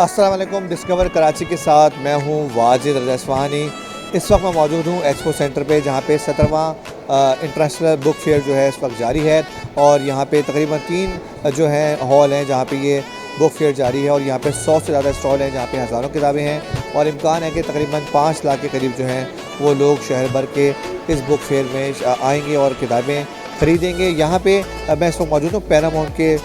अस्सलाम वालेकुम। डिस्कवर कराची के साथ मैं हूँ वाजिद रज़ा इस्फ़हानी। इस वक्त मैं मौजूद हूँ एक्सपो सेंटर पे, जहाँ पे 17वां इंटरनेशनल बुक फेयर जो है इस वक्त जारी है। और यहाँ पे तकरीबन 3 जो है हॉल हैं जहाँ पे ये बुक फेयर जारी है। और यहाँ पे 100 से ज़्यादा स्टॉल हैं जहाँ पे हज़ारों किताबें हैं। और इम्कान है कि तकरीबन 5 लाख के करीब जो हैं वो लोग शहर भर के इस बुक फेयर में आएँगे और किताबें ख़रीदेंगे। यहाँ पे मैं इस वक्त मौजूद हूँ पैरामाउंट के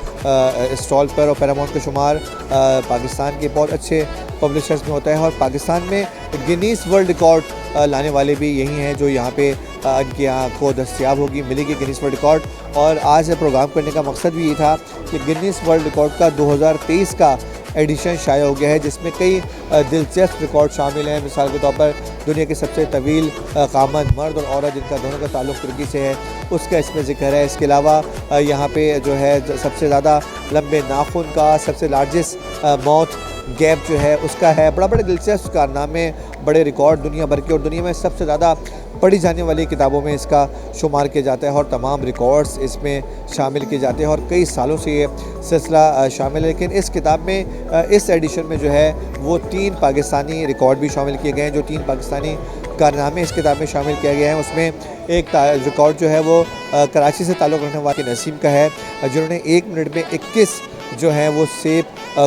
स्टॉल पर। और पैरामाउंट का शुमार पाकिस्तान के बहुत अच्छे पब्लिशर्स में होता है। और पाकिस्तान में गिनीज़ वर्ल्ड रिकॉर्ड लाने वाले भी यही हैं जो यहाँ पे इनके यहाँ को दस्तियाब होगी, मिलेगी गिनीज़ वर्ल्ड रिकॉर्ड। और आज प्रोग्राम करने का मकसद भी ये था कि गिनीज़ वर्ल्ड रिकॉर्ड का 2023 का एडिशन शाया हो गया है, जिसमें कई दिलचस्प रिकॉर्ड शामिल हैं। मिसाल के तौर पर दुनिया के सबसे तवील कामत मर्द और औरत जिनका दोनों का ताल्लुक़ तुर्की से है, उसका इसमें ज़िक्र है। इसके अलावा यहाँ पे जो है सबसे ज़्यादा लंबे नाखून का, सबसे लार्जेस्ट मौत गैप जो है उसका है। बड़े दिलचस्प कारनामे, बड़े रिकॉर्ड दुनिया भर के, और दुनिया में सबसे ज़्यादा पढ़ी जाने वाली किताबों में इसका शुमार किया जाता है। और तमाम रिकॉर्ड्स इसमें शामिल किए जाते हैं और कई सालों से ये सिलसिला शामिल है। लेकिन इस किताब में, इस एडिशन में जो है वो 3 पाकिस्तानी रिकॉर्ड भी शामिल किए गए हैं। जो 3 पाकिस्तानी कारनामे इस किताब में शामिल किया गया है, उसमें एक रिकॉर्ड जो है वो कराची से ताल्लुक़ रखने वाले नसीम का है, जिन्होंने 1 मिनट में 21 जो है वो सेब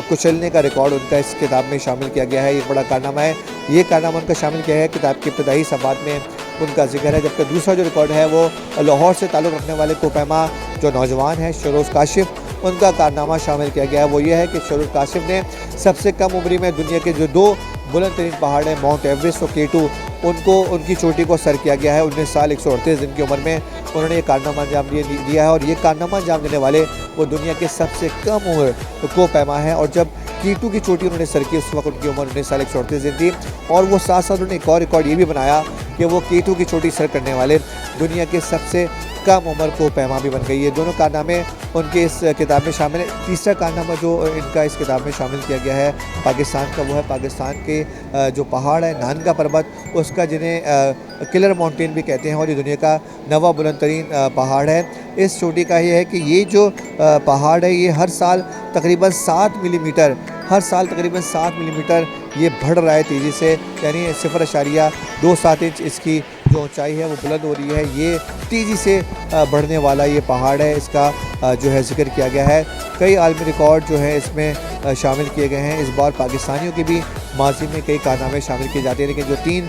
कुचलने का रिकॉर्ड उनका इस किताब में शामिल किया गया है। ये बड़ा कारनामा है। ये कारनामा उनका शामिल किया है किताब की इब्तदाई सफ़हात में उनका जिक्र है। जबकि दूसरा जो रिकॉर्ड है वो लाहौर से ताल्लुक़ रखने वाले कोपैमा जो नौजवान हैं शरोज़ काशिफ़, उनका कारनामा शामिल किया गया है। वो ये है कि शरोज़ काशिफ़ ने सबसे कम उम्र में दुनिया के जो 2 बुलंद तरीन पहाड़ हैं माउंट एवरेस्ट और K2, उनको उनकी चोटी को सर किया गया है। 19 साल 138 दिन की उम्र में उन्होंने ये कारनामा अंजाम दिया है। और ये कारनामा अंजाम देने वाले वो दुनिया के सबसे कम उम्र कोपैमा है। और जब K2 की चोटी उन्होंने सर की, उस वक्त उनकी उम्र 19 साल 138 दिन थी। और वो साथ साथ उन्होंने एक और रिकॉर्ड ये भी बनाया कि वो K2 की चोटी सर करने वाले दुनिया के सबसे कम उम्र कोपैमा भी बन गई है। दोनों कारनामे उनके इस किताब में शामिल है। तीसरा कारनामा जो इनका इस किताब में शामिल किया गया है पाकिस्तान का, वो है पाकिस्तान के जो पहाड़ है नानगा पर्वत, उसका जिन्हें किलर माउंटेन भी कहते हैं। और ये दुनिया का 9वां बुलंद तरीन पहाड़ है। इस चोटी का ये है कि ये जो पहाड़ है ये हर साल तकरीबन 7 मिलीमीटर, हर साल तकरीबन 7 मिलीमीटर ये बढ़ रहा है तेज़ी से, यानी 0.27 इंच इसकी जो ऊंचाई है वो बुलंद हो रही है। ये तेज़ी से बढ़ने वाला ये पहाड़ है, इसका जो है जिक्र किया गया है। कई आलमी रिकॉर्ड जो है इसमें शामिल किए गए हैं। इस बार पाकिस्तानियों के भी माजी में कई कारनामे शामिल किए जाते हैं, लेकिन जो 3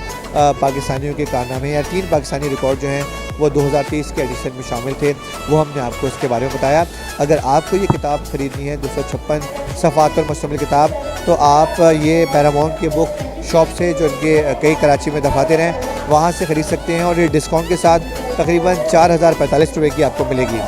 पाकिस्तानियों के कारनामे या 3 पाकिस्तानी रिकॉर्ड जो हैं वो 2023 के एडिशन में शामिल थे, वो हमने आपको इसके बारे में बताया। अगर आपको ये किताब ख़रीदनी है 256 सफ़हात पर मुश्तमिल किताब, तो आप ये पैरामाउंट के बुक शॉप से, जो इनके कई कराची में दफातर हैं, वहाँ से ख़रीद सकते हैं। और ये डिस्काउंट के साथ तकरीबन 4045 रुपये की आपको मिलेगी।